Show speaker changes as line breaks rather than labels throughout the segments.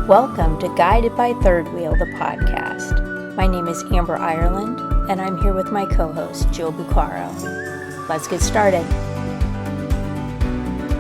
Welcome to Guided by Third Wheel, the podcast. My name is Amber Ireland, and I'm here with my co-host, Jill Bucaro. Let's get started.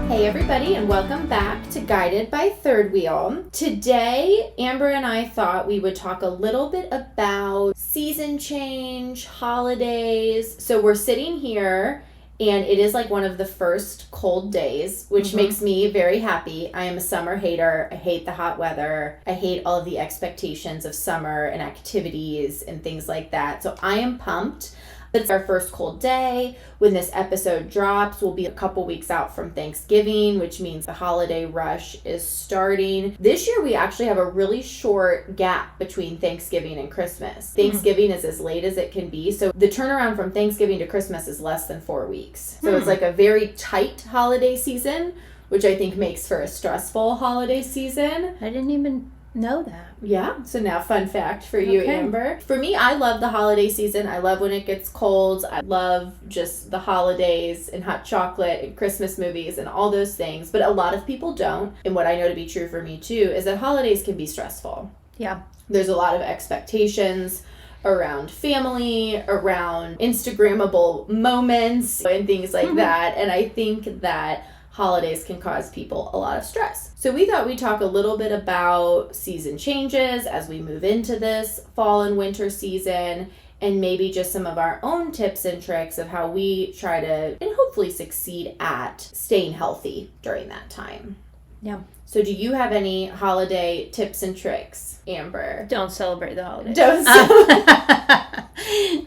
Hey everybody, and welcome back to Guided by Third Wheel. Today, Amber and I thought we would talk a little bit about season change, holidays. So we're sitting here, and it is like one of the first cold days, which makes me very happy. I am a summer hater. I hate the hot weather. I hate all of the expectations of summer and activities and things like that. So I am pumped. It's our first cold day. When this episode drops, we'll be a couple weeks out from Thanksgiving, which means the holiday rush is starting. This year, we actually have a really short gap between Thanksgiving and Christmas. Thanksgiving is as late as it can be. So the turnaround from Thanksgiving to Christmas is less than 4 weeks. So it's like a very tight holiday season, which I think makes for a stressful holiday season.
I didn't even know that.
Yeah, so now fun fact for you, Amber. For me, I love the holiday season. I love when it gets cold. I love just the holidays and hot chocolate and Christmas movies and all those things. But a lot of people don't. And what I know to be true for me too is that holidays can be stressful.
Yeah.
There's a lot of expectations around family, around Instagrammable moments and things like that. And I think that holidays can cause people a lot of stress. So we thought we'd talk a little bit about season changes as we move into this fall and winter season, and maybe just some of our own tips and tricks of how we try to, and hopefully succeed at, staying healthy during that time.
Yeah.
So do you have any holiday tips and tricks, Amber?
Don't celebrate the holidays.
Don't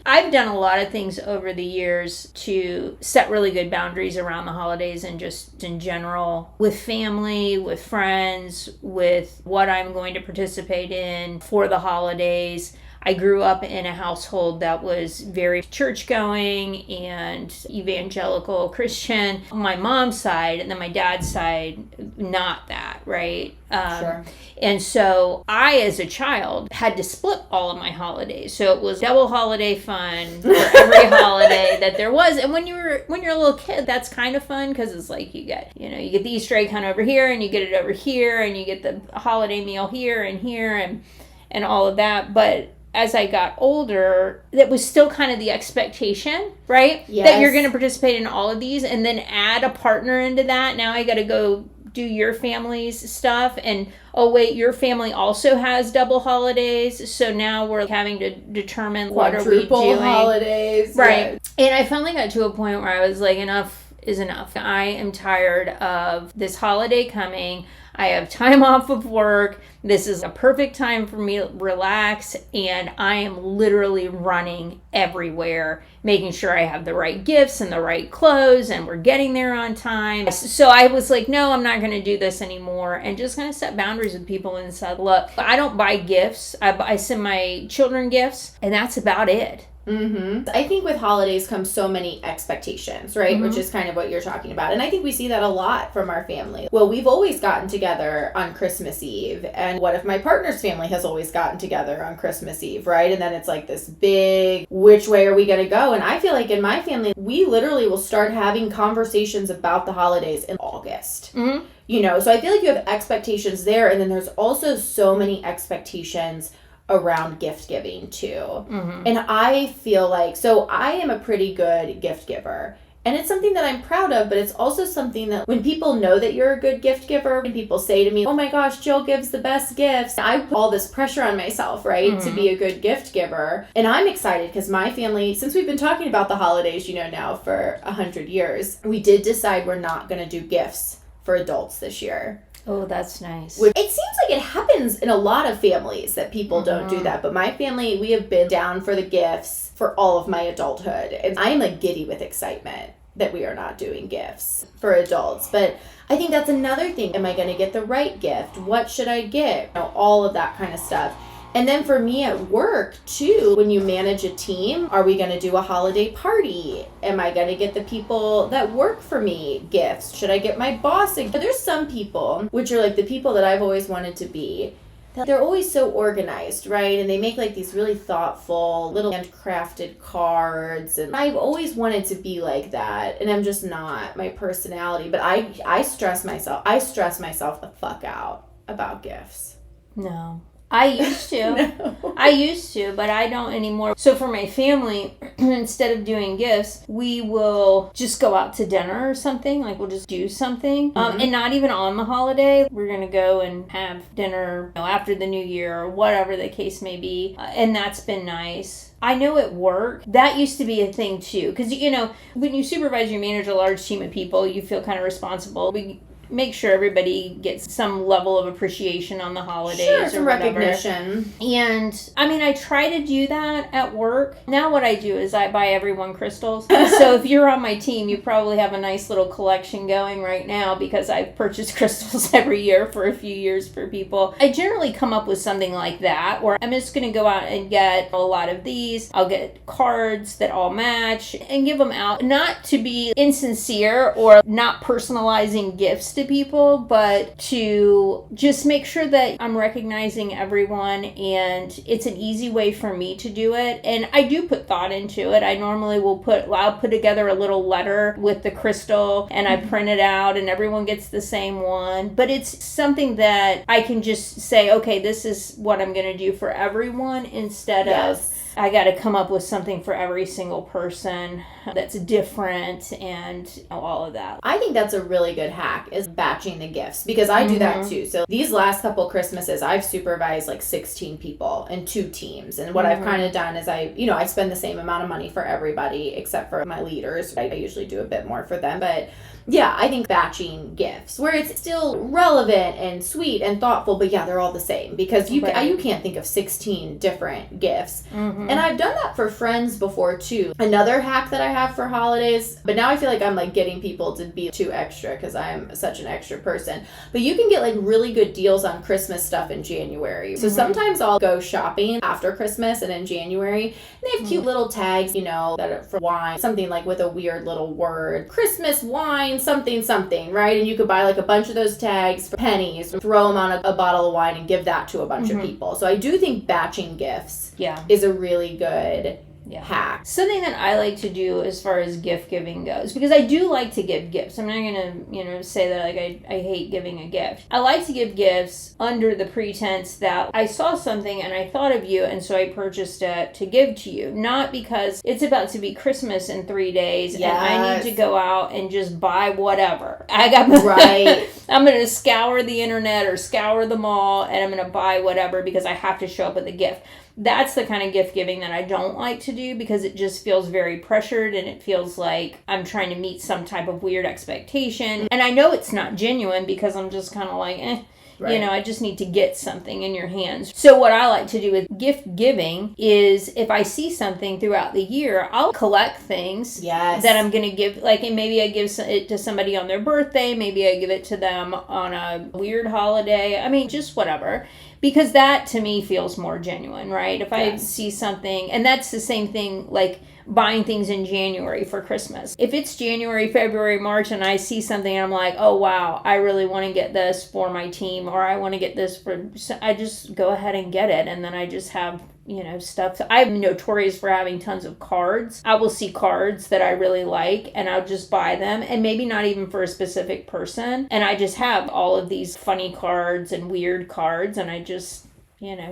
I've done a lot of things over the years to set really good boundaries around the holidays and just in general with family, with friends, with what I'm going to participate in for the holidays. I grew up in a household that was very church-going and evangelical Christian on my mom's side, and then my dad's side, not that, right?
Sure.
And so I, as a child, had to split all of my holidays. So it was double holiday fun for every holiday that there was. And when you're a little kid, that's kind of fun because it's like you get the Easter egg hunt over here, and you get it over here, and you get the holiday meal here, and all of that. But as I got older, that was still kind of the expectation, right?
Yes.
That you're going to participate in all of these and then add a partner into that. Now I got to go do your family's stuff. And, oh, wait, your family also has double holidays. So now we're having to determine what are we doing.
Quadruple holidays.
Right. Yeah. And I finally got to a point where I was like, enough is enough. I am tired of this holiday coming. I have time off of work. This is a perfect time for me to relax, and I am literally running everywhere, making sure I have the right gifts and the right clothes, and we're getting there on time. So I was like, no, I'm not going to do this anymore, and just going to set boundaries with people and said, look, I don't buy gifts. I send my children gifts, and that's about it.
I think with holidays come so many expectations, right? Which is kind of what you're talking about. And I think we see that a lot from our family. Well, we've always gotten together on Christmas Eve. And what if my partner's family has always gotten together on Christmas Eve, right? And then it's like this big, which way are we going to go? And I feel like in my family, we literally will start having conversations about the holidays in August. So I feel like you have expectations there. And then there's also so many expectations around gift giving too. And I feel like, so I am a pretty good gift giver. And it's something that I'm proud of, but it's also something that when people know that you're a good gift giver, when people say to me, oh my gosh, Jill gives the best gifts, I put all this pressure on myself, right, to be a good gift giver. And I'm excited because my family, since we've been talking about the holidays, now for 100 years, we did decide we're not going to do gifts for adults this year.
Oh, that's nice.
It seems like it happens in a lot of families that people don't do that. But my family, we have been down for the gifts for all of my adulthood. And I am like giddy with excitement that we are not doing gifts for adults. But I think that's another thing. Am I going to get the right gift? What should I get? All of that kind of stuff. And then for me at work, too, when you manage a team, are we going to do a holiday party? Am I going to get the people that work for me gifts? Should I get my boss a gift? There's some people, which are like the people that I've always wanted to be, that they're always so organized, right? And they make like these really thoughtful, little handcrafted cards. And I've always wanted to be like that. And I'm just not my personality. But I stress myself the fuck out about gifts.
No. I used to.
No.
I used to, but I don't anymore. So for my family, instead of doing gifts, we will just go out to dinner or something. Like we'll just do something. And not even on the holiday. We're going to go and have dinner after the new year or whatever the case may be. And that's been nice. I know at work, that used to be a thing too. Because, when you supervise or manage a large team of people, you feel kind of responsible. We make sure everybody gets some level of appreciation on the holidays
sure,
or
some
whatever.
recognition.
And I try to do that at work. Now what I do is I buy everyone crystals. So if you're on my team, you probably have a nice little collection going right now because I've purchased crystals every year for a few years for people. I generally come up with something like that where I'm just going to go out and get a lot of these. I'll get cards that all match and give them out. Not to be insincere or not personalizing gifts to people, but to just make sure that I'm recognizing everyone, and it's an easy way for me to do it. And I do put thought into it. I normally I'll put together a little letter with the crystal and I print it out and everyone gets the same one. But it's something that I can just say, okay, this is what I'm going to do for everyone instead of I got to come up with something for every single person that's different and all of that.
I think that's a really good hack is batching the gifts because I do that too. So these last couple Christmases, I've supervised like 16 people in 2 teams. And what I've kind of done is I spend the same amount of money for everybody except for my leaders. I usually do a bit more for them, but yeah, I think batching gifts where it's still relevant and sweet and thoughtful, but yeah, they're all the same because you can't think of 16 different gifts. And I've done that for friends before too. Another hack that I have for holidays, but now I feel like I'm like getting people to be too extra because I'm such an extra person. But you can get like really good deals on Christmas stuff in January. So sometimes I'll go shopping after Christmas and in January, and they have cute little tags, that are for wine, something like with a weird little word, Christmas wine, something, right? And you could buy like a bunch of those tags for pennies, throw them on a bottle of wine and give that to a bunch of people. So I do think batching gifts is a really good hack.
Something that I like to do as far as gift giving goes, because I do like to give gifts. I'm not going to, say that like I hate giving a gift. I like to give gifts under the pretense that I saw something and I thought of you and so I purchased it to give to you. Not because it's about to be Christmas in 3 days and I need to go out and just buy whatever. Right. I'm going to scour the internet or scour the mall and I'm going to buy whatever because I have to show up with a gift. That's the kind of gift giving that I don't like to do because it just feels very pressured and it feels like I'm trying to meet some type of weird expectation. And I know it's not genuine because I'm just kind of like, Right. I just need to get something in your hands. So what I like to do with gift giving is if I see something throughout the year, I'll collect things that I'm going to give. Like, and maybe I give it to somebody on their birthday. Maybe I give it to them on a weird holiday. I mean, just whatever. Because that to me feels more genuine, right? If I see something, and that's the same thing like buying things in January for Christmas. If it's January, February, March, and I see something and I'm like, oh wow, I really want to get this for my team, or I want to get this for, I just go ahead and get it, and then I just have stuff. I'm notorious for having tons of cards. I will see cards that I really like and I'll just buy them, and maybe not even for a specific person. And I just have all of these funny cards and weird cards and I just,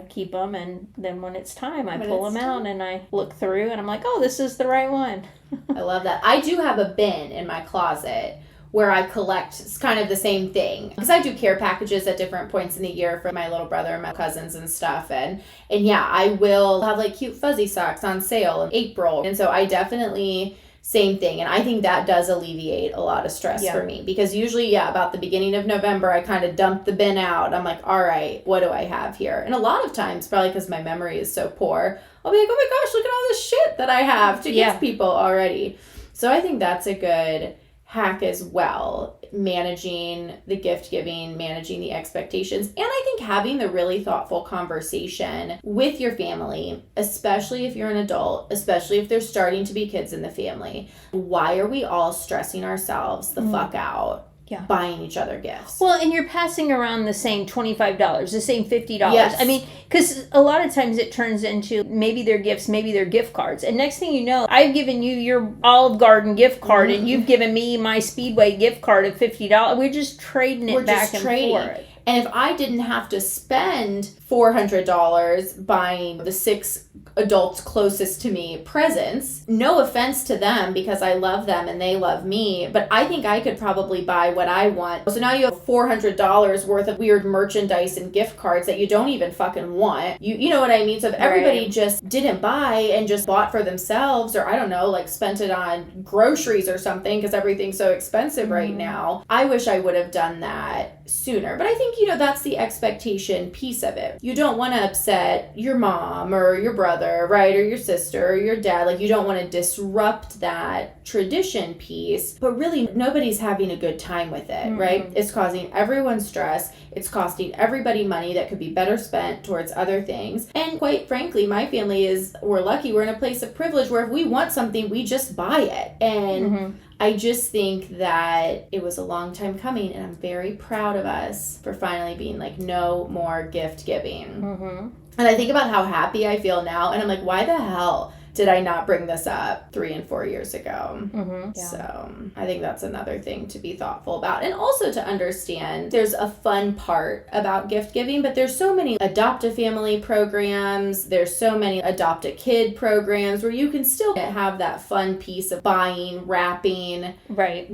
keep them. And then when it's time, I pull them out and I look through and I'm like, oh, this is the right one.
I love that. I do have a bin in my closet where I collect kind of the same thing. Because I do care packages at different points in the year for my little brother and my cousins and stuff. And yeah, I will have like cute fuzzy socks on sale in April. And so I definitely, same thing. And I think that does alleviate a lot of stress for me. Because usually, about the beginning of November, I kind of dump the bin out. I'm like, all right, what do I have here? And a lot of times, probably because my memory is so poor, I'll be like, oh my gosh, look at all this shit that I have to give people already. So I think that's a good hack as well, managing the gift giving, managing the expectations, and I think having the really thoughtful conversation with your family, especially if you're an adult, especially if there's starting to be kids in the family. Why are we all stressing ourselves the fuck out? Buying each other gifts.
Well, and you're passing around the same $25, the same $50. Yes. I mean, because a lot of times it turns into maybe they're gifts, maybe they're gift cards. And next thing you know, I've given you your Olive Garden gift card and you've given me my Speedway gift card of $50. We're just trading it back and forth.
And if I didn't have to spend $400 buying the 6 adults closest to me presents, no offense to them because I love them and they love me, but I think I could probably buy what I want. So now you have $400 worth of weird merchandise and gift cards that you don't even fucking want. You know what I mean? So if everybody just didn't buy and just bought for themselves, or I don't know, like spent it on groceries or something because everything's so expensive right now, I wish I would have done that sooner. But I think, that's the expectation piece of it. You don't want to upset your mom or your brother, right? Or your sister or your dad. Like, you don't want to disrupt that tradition piece, but really nobody's having a good time with it, right? It's causing everyone stress. It's costing everybody money that could be better spent towards other things. And quite frankly, my family we're lucky. We're in a place of privilege where if we want something, we just buy it. And I just think that it was a long time coming, and I'm very proud of us for finally being like, no more gift giving. And I think about how happy I feel now, and I'm like, why the hell did I not bring this up 3 and 4 years ago? So I think that's another thing to be thoughtful about. And also to understand there's a fun part about gift giving, but there's so many adopt-a-family programs. There's so many adopt-a-kid programs where you can still have that fun piece of buying, wrapping,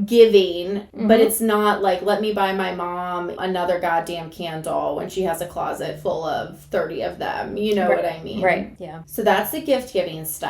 giving, but it's not like, let me buy my mom another goddamn candle when she has a closet full of 30 of them. You know what I mean?
Right, yeah.
So that's the gift giving stuff.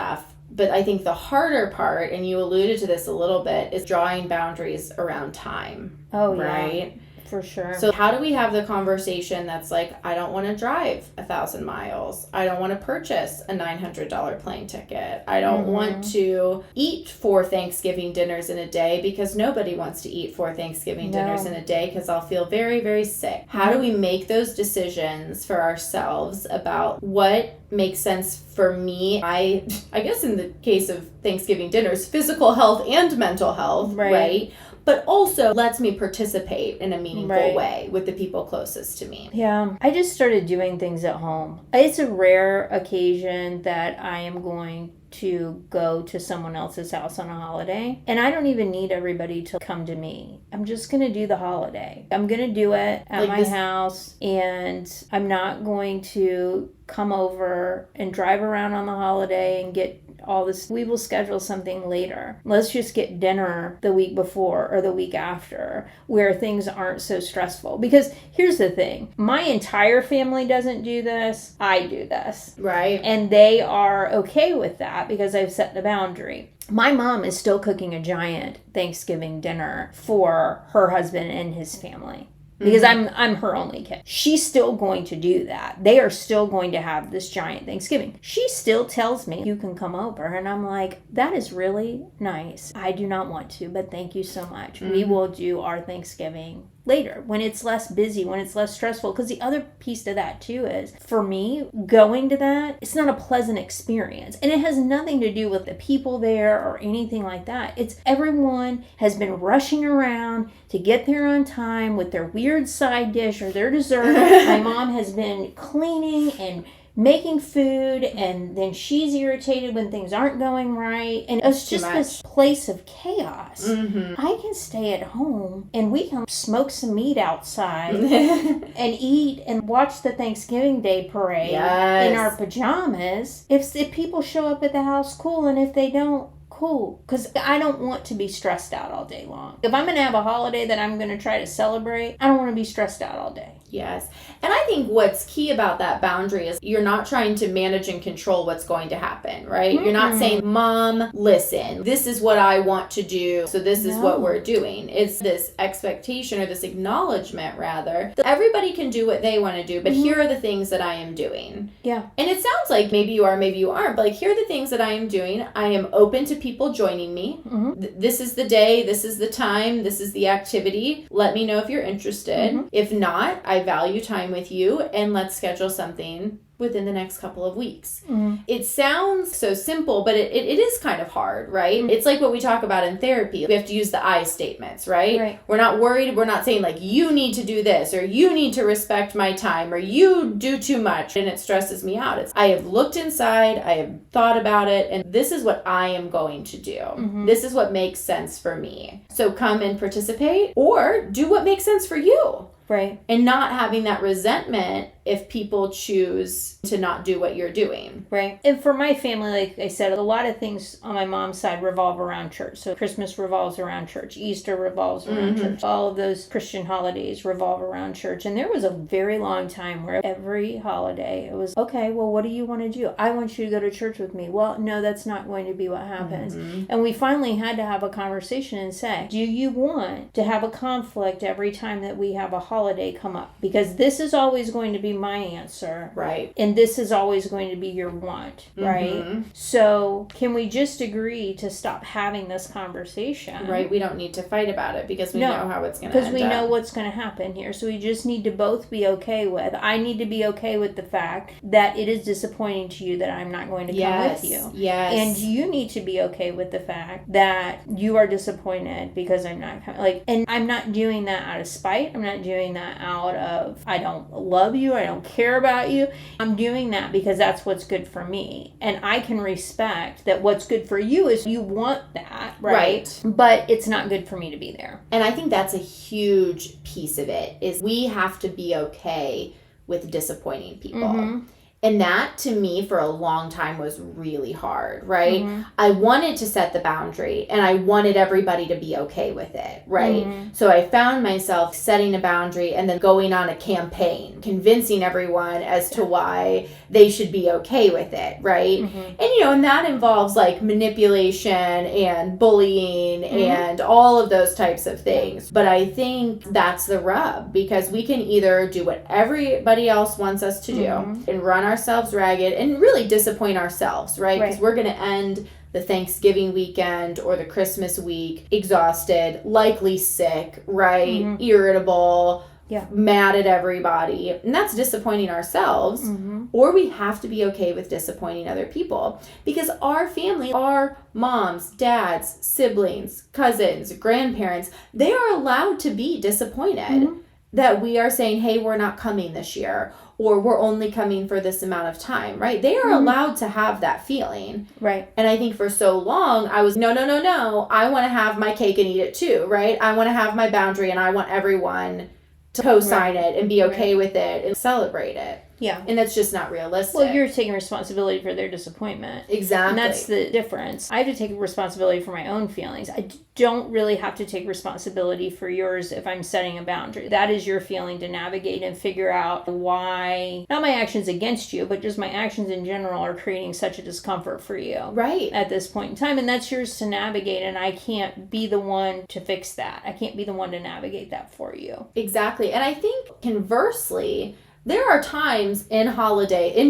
But I think the harder part, and you alluded to this a little bit, is drawing boundaries around time.
Oh, yeah.
Right?
For sure.
So how do we have the conversation that's like, I don't want to drive 1,000 miles. I don't want to purchase a $900 plane ticket. I don't want to eat 4 Thanksgiving dinners in a day, because nobody wants to eat 4 Thanksgiving dinners in a day because I'll feel very, very sick. How do we make those decisions for ourselves about what makes sense for me? I guess in the case of Thanksgiving dinners, physical health and mental health, right? But also lets me participate in a meaningful way with the people closest to me.
Yeah. I just started doing things at home. It's a rare occasion that I am going to go to someone else's house on a holiday. And I don't even need everybody to come to me. I'm just going to do the holiday. I'm going to do it at my house, and I'm not going to come over and drive around on the holiday and get all this. We will schedule something later. Let's just get dinner the week before or the week after where things aren't so stressful. Because here's the thing. My entire family doesn't do this. I do this.
Right.
And they are okay with that because I've set the boundary. My mom is still cooking a giant Thanksgiving dinner for her husband and his family. Because I'm her only kid. She's still going to do that. They are still going to have this giant Thanksgiving. She still tells me, you can come over. And I'm like, that is really nice. I do not want to, but thank you so much. We will do our Thanksgiving later when it's less busy, when it's less stressful. Because the other piece to that too is, for me, going to that, it's not a pleasant experience. And it has nothing to do with the people there or anything like that. It's everyone has been rushing around to get there on time with their weird side dish or their dessert. My mom has been cleaning and making food, and then she's irritated when things aren't going right, and it's just this place of chaos. I can stay at home and we can smoke some meat outside and eat and watch the Thanksgiving Day parade in our pajamas. If people show up at the house, cool, and if they don't, cool. Because I don't want to be stressed out all day long. If I'm going to have a holiday that I'm going to try to celebrate, I don't want to be stressed out all day.
Yes. And I think what's key about that boundary is you're not trying to manage and control what's going to happen, right? You're not saying, Mom, listen, this is what I want to do, so this is what we're doing. It's this expectation, or this acknowledgement, rather, that everybody can do what they want to do, but here are the things that I am doing.
Yeah.
And it sounds like maybe you are, maybe you aren't, but like, here are the things that I am doing. I am open to people joining me. This is the day, this is the time, this is the activity. Let me know if you're interested. If not, I value time with you, and let's schedule something within the next couple of weeks. It sounds so simple, but it is kind of hard, right? It's like what we talk about in therapy. We have to use the I statements, right? We're not worried. We're not saying like, you need to do this, or you need to respect my time, or you do too much and it stresses me out. It's, I have looked inside, I have thought about it, and this is what I am going to do. This is what makes sense for me. So come and participate, or do what makes sense for you.
Right.
And not having that resentment if people choose to not do what you're doing.
Right. And for my family, like I said, a lot of things on my mom's side revolve around church. So Christmas revolves around church. Easter revolves around church. All of those Christian holidays revolve around church. And there was a very long time where every holiday it was, okay, well, what do you want to do? I want you to go to church with me. Well, no, that's not going to be what happens. And we finally had to have a conversation and say, do you want to have a conflict every time that we have a holiday come up? Because this is always going to be my answer.
Right.
And this is always going to be your want, right? So can we just agree to stop having this conversation?
Right. We don't need to fight about it because we know how it's going to end up.
Because we know what's going to happen here. So we just need to both be okay with. I need to be okay with the fact that it is disappointing to you that I'm not going to come with you.
Yes.
And you need to be okay with the fact that you are disappointed because I'm not coming. And I'm not doing that out of spite. I'm not doing that out of I don't love you. I don't care about you. I'm doing that because that's what's good for me. And I can respect that what's good for you is you want that, right? But it's not good for me to be there.
And I think that's a huge piece of it is we have to be okay with disappointing people. And that, to me, for a long time was really hard, right? I wanted to set the boundary, and I wanted everybody to be okay with it, right? So I found myself setting a boundary and then going on a campaign, convincing everyone as to why they should be okay with it, right? And, and that involves, like, manipulation and bullying and all of those types of things. But I think that's the rub, because we can either do what everybody else wants us to do and run ourselves ragged and really disappoint ourselves, right? Because we're going to end the Thanksgiving weekend or the Christmas week exhausted, likely sick, right? Irritable, mad at everybody. And that's disappointing ourselves. Or we have to be okay with disappointing other people, because our family, our moms, dads, siblings, cousins, grandparents, they are allowed to be disappointed that we are saying, hey, we're not coming this year, or we're only coming for this amount of time, right? They are allowed to have that feeling.
Right.
And I think for so long, I was, no. I want to have my cake and eat it too, right? I want to have my boundary, and I want everyone to co-sign it and be okay with it and celebrate it.
Yeah.
And that's just not realistic.
Well, you're taking responsibility for their disappointment.
Exactly.
And that's the difference. I have to take responsibility for my own feelings. I don't really have to take responsibility for yours if I'm setting a boundary. That is your feeling to navigate and figure out why, not my actions against you, but just my actions in general are creating such a discomfort for you.
Right.
At this point in time. And that's yours to navigate. And I can't be the one to fix that. I can't be the one to navigate that for you.
Exactly. And I think conversely, there are times in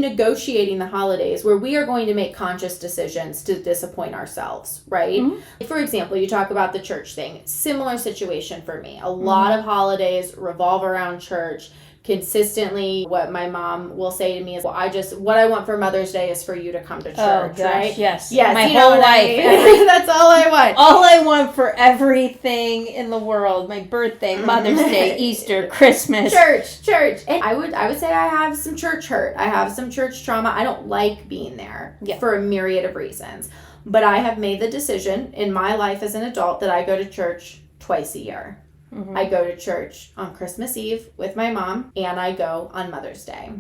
negotiating the holidays where we are going to make conscious decisions to disappoint ourselves, right? For example, you talk about the church thing. Similar situation for me. A lot of holidays revolve around church. Consistently, what my mom will say to me is, well, what I want for Mother's Day is for you to come to church, right?
Yes.
Yes.
My whole life.
That's all I want.
All I want for everything in the world. My birthday, Mother's Day, Easter, Christmas.
Church. And I would say I have some church hurt. I have some church trauma. I don't like being there for a myriad of reasons. But I have made the decision in my life as an adult that I go to church twice a year. I go to church on Christmas Eve with my mom, and I go on Mother's Day.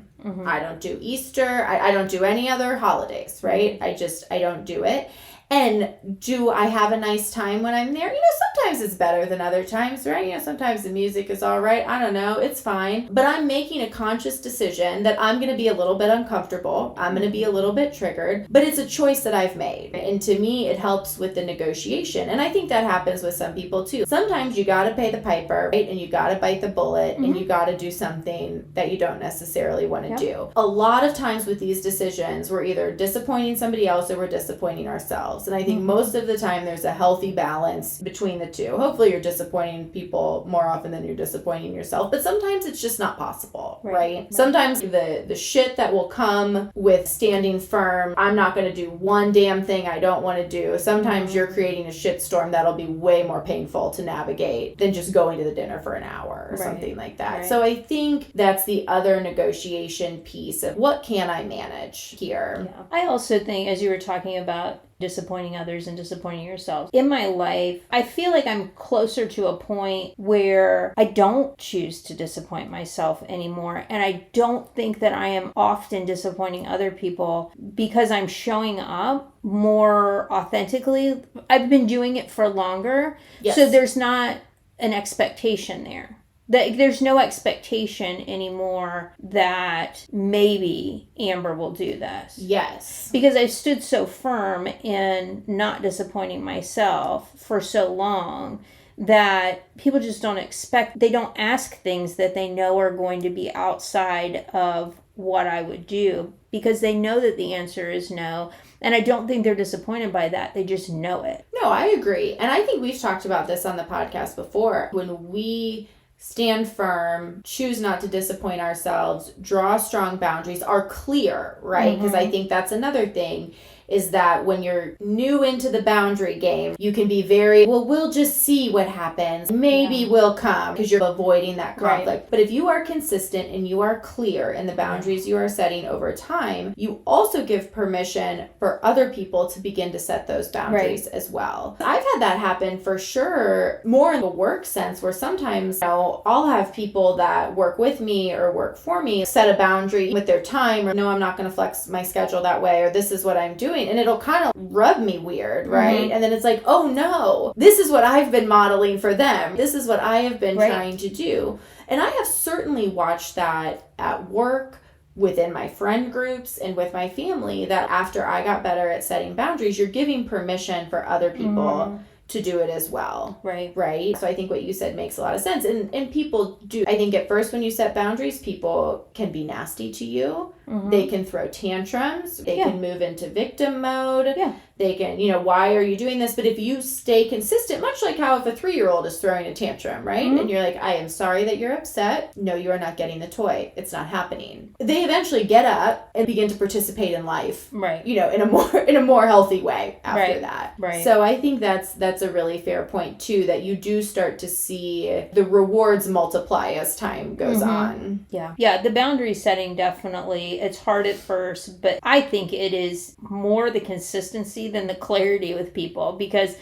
I don't do Easter. I don't do any other holidays, right? I don't do it. And do I have a nice time when I'm there? Sometimes it's better than other times, right? Sometimes the music is all right. I don't know. It's fine. But I'm making a conscious decision that I'm going to be a little bit uncomfortable. I'm going to be a little bit triggered. But it's a choice that I've made. And to me, it helps with the negotiation. And I think that happens with some people too. Sometimes you got to pay the piper, right? And you got to bite the bullet, and you got to do something that you don't necessarily want to do. A lot of times with these decisions, we're either disappointing somebody else or we're disappointing ourselves. And I think most of the time there's a healthy balance between the two. Hopefully you're disappointing people more often than you're disappointing yourself. But sometimes it's just not possible, right? Sometimes the shit that will come with standing firm, I'm not going to do one damn thing I don't want to do. Sometimes you're creating a shitstorm that'll be way more painful to navigate than just going to the dinner for an hour or something like that. So I think that's the other negotiation piece of what can I manage here.
I also think, as you were talking about disappointing others and disappointing yourself. In my life, I feel like I'm closer to a point where I don't choose to disappoint myself anymore. And I don't think that I am often disappointing other people because I'm showing up more authentically. I've been doing it for longer.
Yes.
So there's not an expectation there. There's no expectation anymore that maybe Amber will do this.
Yes.
Because I've stood so firm in not disappointing myself for so long that people just don't expect, they don't ask things that they know are going to be outside of what I would do because they know that the answer is no. And I don't think they're disappointed by that. They just know it.
No, I agree. And I think we've talked about this on the podcast before. When we stand firm, choose not to disappoint ourselves, draw strong boundaries, are clear, right? Because I think that's another thing, is that when you're new into the boundary game, you can be very, well, we'll just see what happens. Maybe we'll come, because you're avoiding that conflict. Right. But if you are consistent and you are clear in the boundaries you are setting over time, you also give permission for other people to begin to set those boundaries as well. I've had that happen for sure, more in the work sense, where sometimes, I'll have people that work with me or work for me set a boundary with their time, or no, I'm not going to flex my schedule that way, or this is what I'm doing. And it'll kind of rub me weird, right? And then it's like, oh no, this is what I've been modeling for them. This is what I have been trying to do. And I have certainly watched that at work, within my friend groups, and with my family, that after I got better at setting boundaries, you're giving permission for other people to do it as well. Right? So I think what you said makes a lot of sense. And people do. I think at first when you set boundaries, people can be nasty to you. They can throw tantrums. They can move into victim mode. They can, why are you doing this? But if you stay consistent, much like how if a 3-year-old is throwing a tantrum, right? And you're like, I am sorry that you're upset. No, you are not getting the toy. It's not happening. They eventually get up and begin to participate in life. In a more healthy way after that. So I think that's a really fair point too, that you do start to see the rewards multiply as time goes on.
Yeah, the boundary setting definitely, it's hard at first, but I think it is more the consistency than the clarity with people, because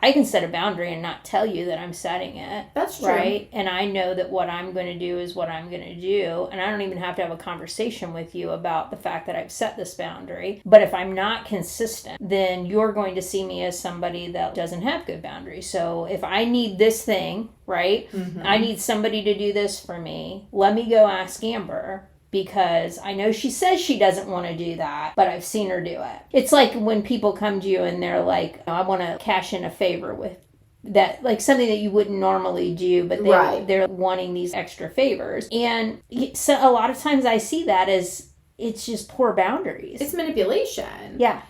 I can set a boundary and not tell you that I'm setting it.
That's true.
Right? And I know that what I'm going to do is what I'm going to do. And I don't even have to have a conversation with you about the fact that I've set this boundary. But if I'm not consistent, then you're going to see me as somebody that doesn't have good boundaries. So if I need this thing, right? I need somebody to do this for me. Let me go ask Amber, because I know she says she doesn't want to do that, but I've seen her do it. It's like when people come to you and they're like, I want to cash in a favor with that, like something that you wouldn't normally do, but they're wanting these extra favors. And so a lot of times I see that as it's just poor boundaries.
It's manipulation.
Yeah.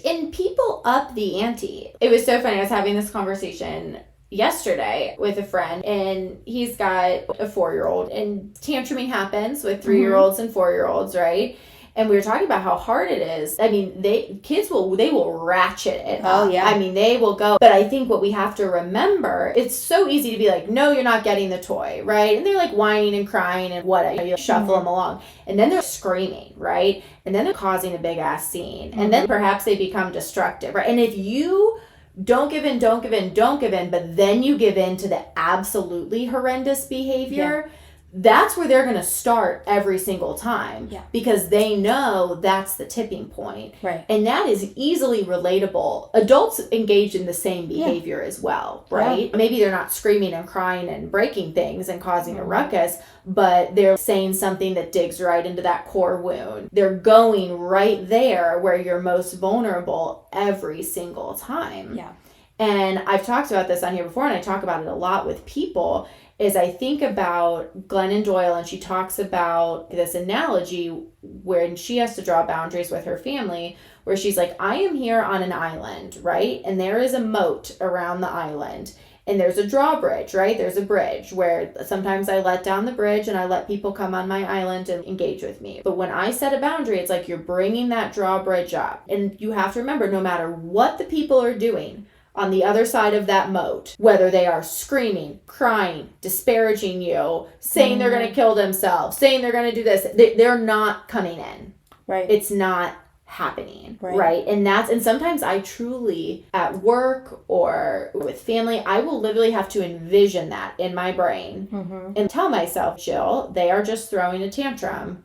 And people up the ante. It was so funny. I was having this conversation yesterday with a friend, and he's got a 4-year-old, and tantruming happens with 3-year-olds and 4-year-olds, right? And we were talking about how hard it is. I mean, kids will ratchet it up.
Oh, yeah.
I mean, they will go. But I think what we have to remember, it's so easy to be like, no, you're not getting the toy, right? And they're like whining and crying and whatever. You shuffle them along. And then they're screaming, right? And then they're causing a big ass scene. And then perhaps they become destructive, right? And if you don't give in, but then you give in to the absolutely horrendous behavior, that's where they're going to start every single time, because they know that's the tipping point. And that is easily relatable. Adults engage in the same behavior as well, right? Maybe they're not screaming and crying and breaking things and causing a ruckus, but they're saying something that digs right into that core wound. They're going right there where you're most vulnerable every single time. And I've talked about this on here before, and I talk about it a lot with people, is I think about Glennon Doyle, and she talks about this analogy when she has to draw boundaries with her family, where she's like, I am here on an island, right? And there is a moat around the island. And there's a drawbridge, right? There's a bridge where sometimes I let down the bridge and I let people come on my island and engage with me. But when I set a boundary, it's like you're bringing that drawbridge up. And you have to remember, no matter what the people are doing on the other side of that moat, whether they are screaming, crying, disparaging you, saying they're going to kill themselves, saying they're going to do this, they're not coming in. It's not happening, right? And sometimes I truly, at work or with family, I will literally have to envision that in my brain and tell myself, Jill, they are just throwing a tantrum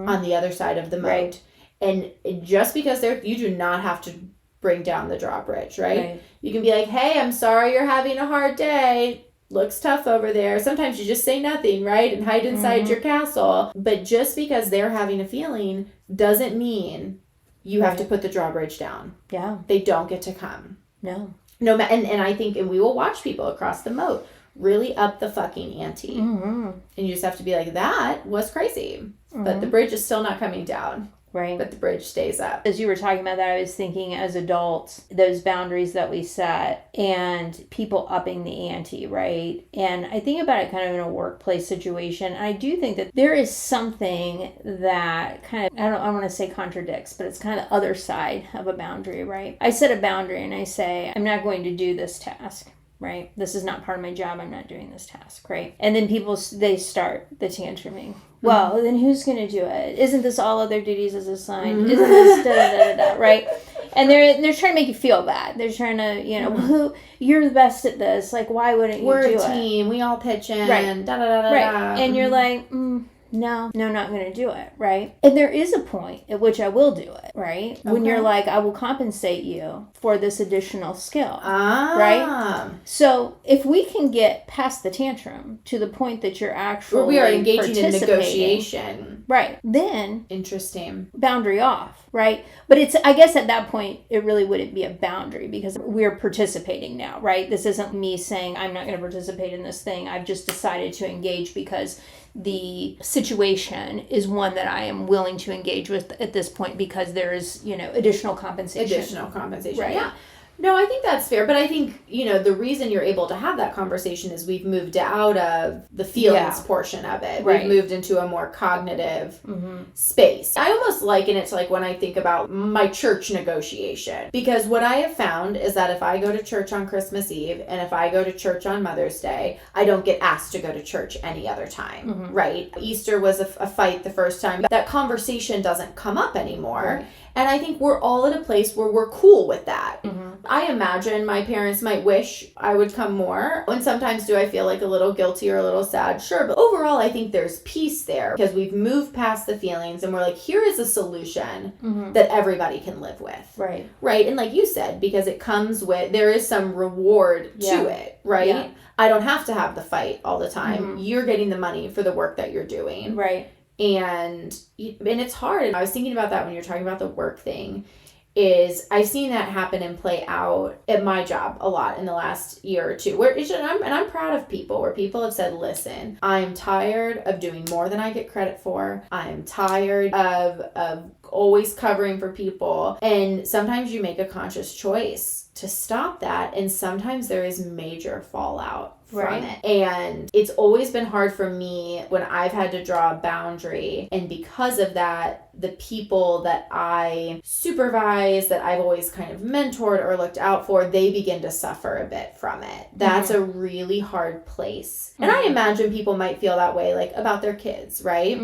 on the other side of the moat. And just because you do not have to bring down the drawbridge, right? You can be like, hey, I'm sorry you're having a hard day. Looks tough over there. Sometimes you just say nothing, right? And hide inside your castle. But just because they're having a feeling doesn't mean you have to put the drawbridge down.
Yeah.
They don't get to come.
No.
And I think, and we will watch people across the moat really up the fucking ante. And you just have to be like, that was crazy. But the bridge is still not coming down.
Right.
But the bridge stays up.
As you were talking about that, I was thinking as adults, those boundaries that we set and people upping the ante, right? And I think about it kind of in a workplace situation. I do think that there is something that kind of, I want to say contradicts, but it's kind of the other side of a boundary, right? I set a boundary and I say, I'm not going to do this task. Right? This is not part of my job. I'm not doing this task. Right? And then they start the tantruming. Well, then who's going to do it? Isn't this all other duties as assigned? Isn't this da-da-da-da-da, right? And they're trying to make you feel bad. They're trying to, you're the best at this. Like, why wouldn't you do it?
We're a team. We all pitch in.
Right.
Da-da-da-da-da.
Right. And you're like, no, not going to do it, right? And there is a point at which I will do it, right? Okay. When you're like, I will compensate you for this additional skill, right? So if we can get past the tantrum to the point that you're actually
we are engaging in negotiation,
right? Then
interesting
boundary off, right? But I guess at that point it really wouldn't be a boundary because we're participating now, right? This isn't me saying I'm not going to participate in this thing. I've just decided to engage because the situation is one that I am willing to engage with at this point because there is, additional compensation.
Right. Yeah. No, I think that's fair. But I think, the reason you're able to have that conversation is we've moved out of the feelings portion of it.
Right.
We've moved into a more cognitive space. I almost liken it to like when I think about my church negotiation. Because what I have found is that if I go to church on Christmas Eve and if I go to church on Mother's Day, I don't get asked to go to church any other time. Right? Easter was a fight the first time. But that conversation doesn't come up anymore. Right. And I think we're all at a place where we're cool with that. I imagine my parents might wish I would come more. And sometimes do I feel like a little guilty or a little sad? Sure. But overall, I think there's peace there because we've moved past the feelings and we're like, here is a solution that everybody can live with.
Right.
Right. And like you said, because it comes with, there is some reward to it. Right. Yeah. I don't have to have the fight all the time. You're getting the money for the work that you're doing.
Right.
And it's hard. I was thinking about that when you're talking about the work thing. Is I've seen that happen and play out at my job a lot in the last year or two. I'm proud of people where people have said, listen, I'm tired of doing more than I get credit for. I'm tired of always covering for people. And sometimes you make a conscious choice to stop that. And sometimes there is major fallout from it. And it's always been hard for me when I've had to draw a boundary. And because of that, the people that I supervise, that I've always kind of mentored or looked out for, they begin to suffer a bit from it. That's a really hard place. And I imagine people might feel that way, like about their kids, right?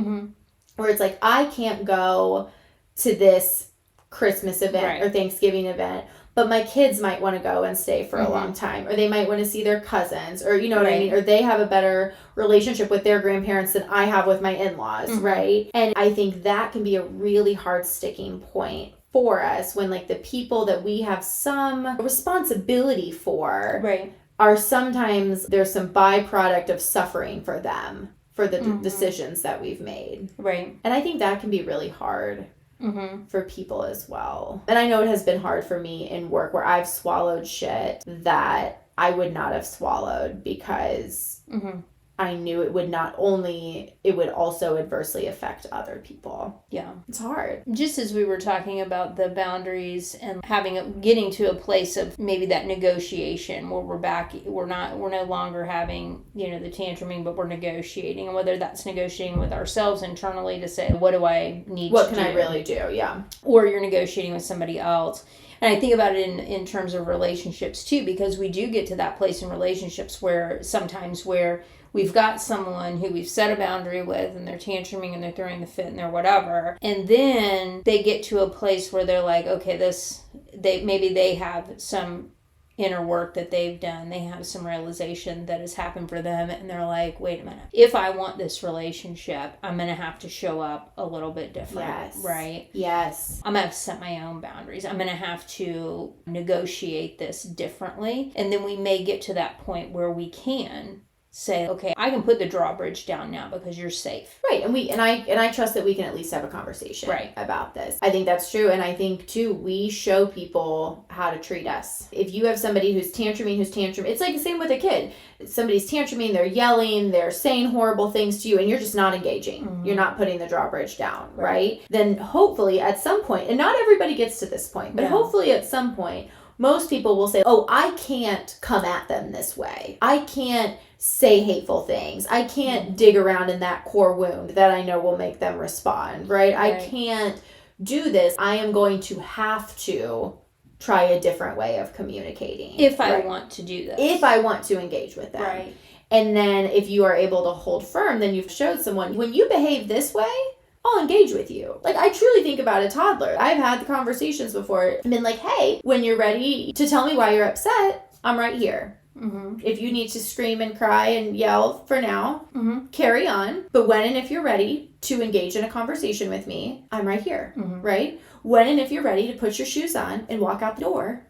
Where it's like, I can't go to this Christmas event or Thanksgiving event, but my kids might want to go and stay for a long time, or they might want to see their cousins, or you know what I mean, or they have a better relationship with their grandparents than I have with my in-laws, right? And I think that can be a really hard sticking point for us when like the people that we have some responsibility for are sometimes there's some byproduct of suffering for them for the decisions that we've made.
Right.
And I think that can be really hard. For people as well. And I know it has been hard for me in work where I've swallowed shit that I would not have swallowed because I knew it would also adversely affect other people. Yeah. It's hard.
Just as we were talking about the boundaries and getting to a place of maybe that negotiation where we're no longer having, the tantruming, but we're negotiating, and whether that's negotiating with ourselves internally to say, what do I need to do?
What can I really do? Yeah.
Or you're negotiating with somebody else. And I think about it in terms of relationships too, because we do get to that place in relationships where sometimes where we've got someone who we've set a boundary with and they're tantruming and they're throwing the fit and they're whatever. And then they get to a place where they're like, okay, maybe they have some inner work that they've done. They have some realization that has happened for them. And they're like, wait a minute. If I want this relationship, I'm going to have to show up a little bit different.
Yes.
Right?
Yes.
I'm going to have to set my own boundaries. I'm going to have to negotiate this differently. And then we may get to that point where we can say, okay, I can put the drawbridge down now because you're safe.
Right. And I trust that we can at least have a conversation about this. I think that's true. And I think too, we show people how to treat us. If you have somebody who's tantruming, it's like the same with a kid. Somebody's tantruming, they're yelling, they're saying horrible things to you, and you're just not engaging. Mm-hmm. You're not putting the drawbridge down, right? Then hopefully at some point, and not everybody gets to this point, but hopefully at some point, most people will say, oh, I can't come at them this way. I can't say hateful things. I can't dig around in that core wound that I know will make them respond, right? I can't do this. I am going to have to try a different way of communicating.
If I want to do this.
If I want to engage with them.
Right.
And then if you are able to hold firm, then you've showed someone, when you behave this way, I'll engage with you. Like, I truly think about a toddler. I've had the conversations before and been like, hey, when you're ready to tell me why you're upset, I'm right here. Mm-hmm. If you need to scream and cry and yell for now, carry on. But when and if you're ready to engage in a conversation with me, I'm right here, right? When and if you're ready to put your shoes on and walk out the door,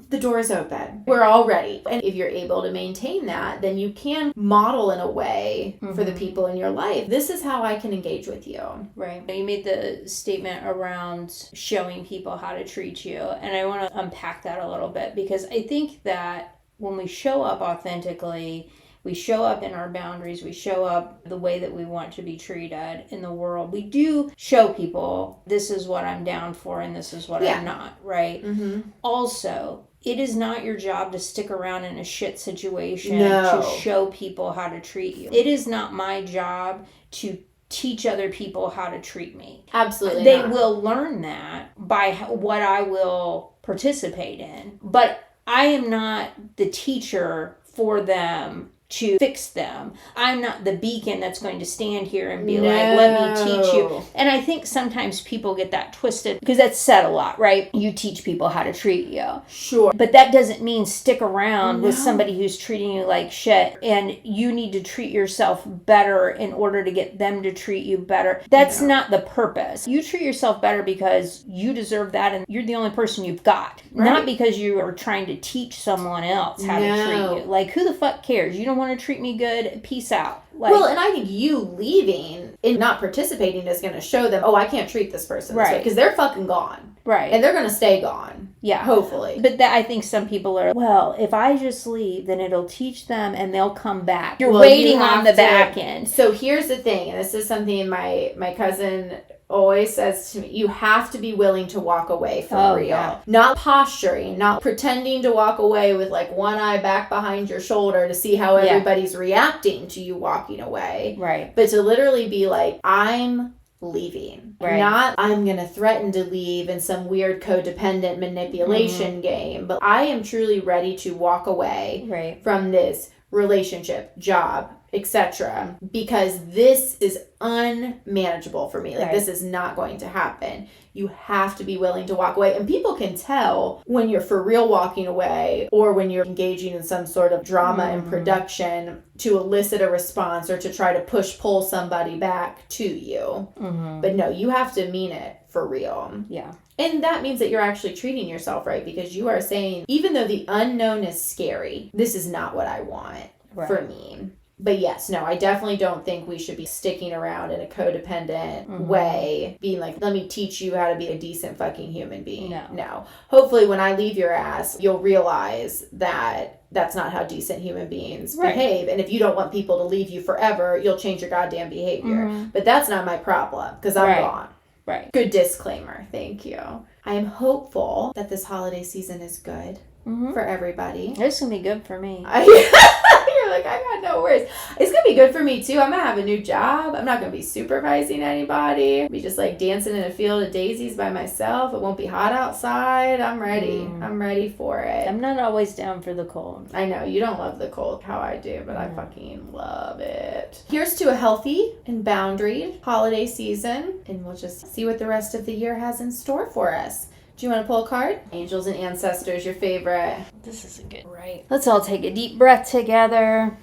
the door is open. We're all ready. And if you're able to maintain that, then you can model in a way for the people in your life. This is how I can engage with you.
Right. You made the statement around showing people how to treat you. And I want to unpack that a little bit, because I think that when we show up authentically, we show up in our boundaries, we show up the way that we want to be treated in the world. We do show people, this is what I'm down for and this is what I'm not, right? Mm-hmm. Also, it is not your job to stick around in a shit situation to show people how to treat you. It is not my job to teach other people how to treat me.
Absolutely
They
not.
will learn that by what I will participate in. But I am not the teacher for them to fix them. I'm not the beacon that's going to stand here and be like, let me teach you. And I think sometimes people get that twisted, because that's said a lot, right? You teach people how to treat you.
Sure.
But that doesn't mean stick around with somebody who's treating you like shit, and you need to treat yourself better in order to get them to treat you better. That's not the purpose. You treat yourself better because you deserve that and you're the only person you've got. Right. Not because you are trying to teach someone else how to treat you. Like, who the fuck cares? You don't want to treat me good? Peace out. Like,
well, and I think you leaving and not participating is going to show them, oh, I can't treat this person this way, because they're fucking gone.
Right.
And they're going to stay gone.
Yeah.
Hopefully.
But I think some people are, well, if I just leave, then it'll teach them and they'll come back. You're waiting on the back end.
So here's the thing, and this is something my cousin always says to me, you have to be willing to walk away for real. Yeah. Not posturing, not pretending to walk away with like one eye back behind your shoulder to see how everybody's reacting to you walking away.
Right.
But to literally be like, I'm leaving.
Right.
Not I'm going to threaten to leave in some weird codependent manipulation game, but I am truly ready to walk away from this relationship, job, etc., because this is unmanageable for me. Like, this is not going to happen. You have to be willing to walk away. And people can tell when you're for real walking away, or when you're engaging in some sort of drama and production to elicit a response or to try to pull somebody back to you. Mm-hmm. But no, you have to mean it for real.
Yeah.
And that means that you're actually treating yourself right, because you are saying, even though the unknown is scary, this is not what I want for me. But yes, no, I definitely don't think we should be sticking around in a codependent way, being like, let me teach you how to be a decent fucking human being. No. Hopefully when I leave your ass, you'll realize that that's not how decent human beings behave. And if you don't want people to leave you forever, you'll change your goddamn behavior. But that's not my problem, because I'm gone.
Right.
Good disclaimer. Thank you. I am hopeful that this holiday season is good for everybody.
It's going to be good for me.
You're like, I got no worries. It's going to be good for me too. I'm going to have a new job. I'm not going to be supervising anybody. I'll be just like dancing in a field of daisies by myself. It won't be hot outside. I'm ready. I'm ready for it.
I'm not always down for the cold.
I know you don't love the cold how I do, but I fucking love it. Here's to a healthy and boundaried holiday season, and we'll just see what the rest of the year has in store for us. Do you want to pull a card? Angels and ancestors, your favorite.
This isn't good. Right. Let's all take a deep breath together.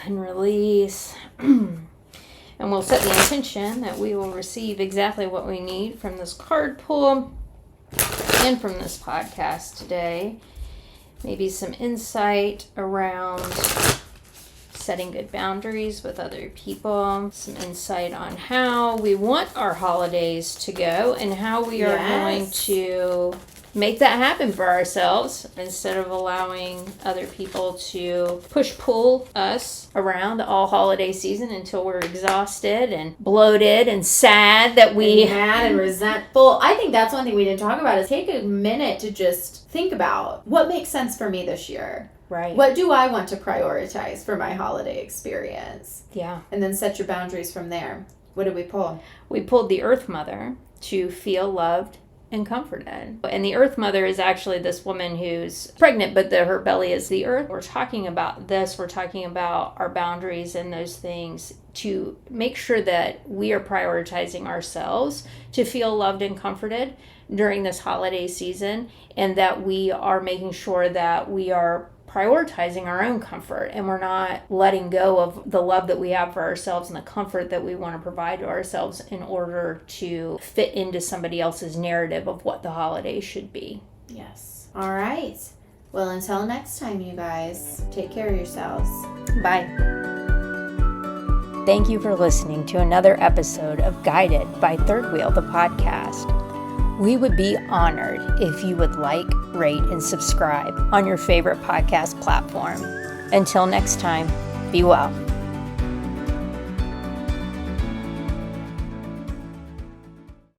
And release. And we'll set the intention that we will receive exactly what we need from this card pull and from this podcast today. Maybe some insight around setting good boundaries with other people, some insight on how we want our holidays to go and how we are going to make that happen for ourselves instead of allowing other people to pull us around all holiday season until we're exhausted and bloated and sad that we
mad and resentful. I think that's one thing we didn't talk about is take a minute to just think about what makes sense for me this year.
Right.
What do I want to prioritize for my holiday experience?
Yeah.
And then set your boundaries from there. What did we pull?
We pulled the Earth Mother to feel loved and comforted. And the Earth Mother is actually this woman who's pregnant, but her belly is the earth. We're talking about this. We're talking about our boundaries and those things to make sure that we are prioritizing ourselves to feel loved and comforted during this holiday season, and that we are making sure that we are prioritizing our own comfort and we're not letting go of the love that we have for ourselves and the comfort that we want to provide to ourselves in order to fit into somebody else's narrative of what the holiday should be.
Yes. All right. Well, until next time, you guys, take care of yourselves.
Bye. Thank you for listening to another episode of Guided by Third Wheel, the podcast. We would be honored if you would like, rate, and subscribe on your favorite podcast platform. Until next time, be well.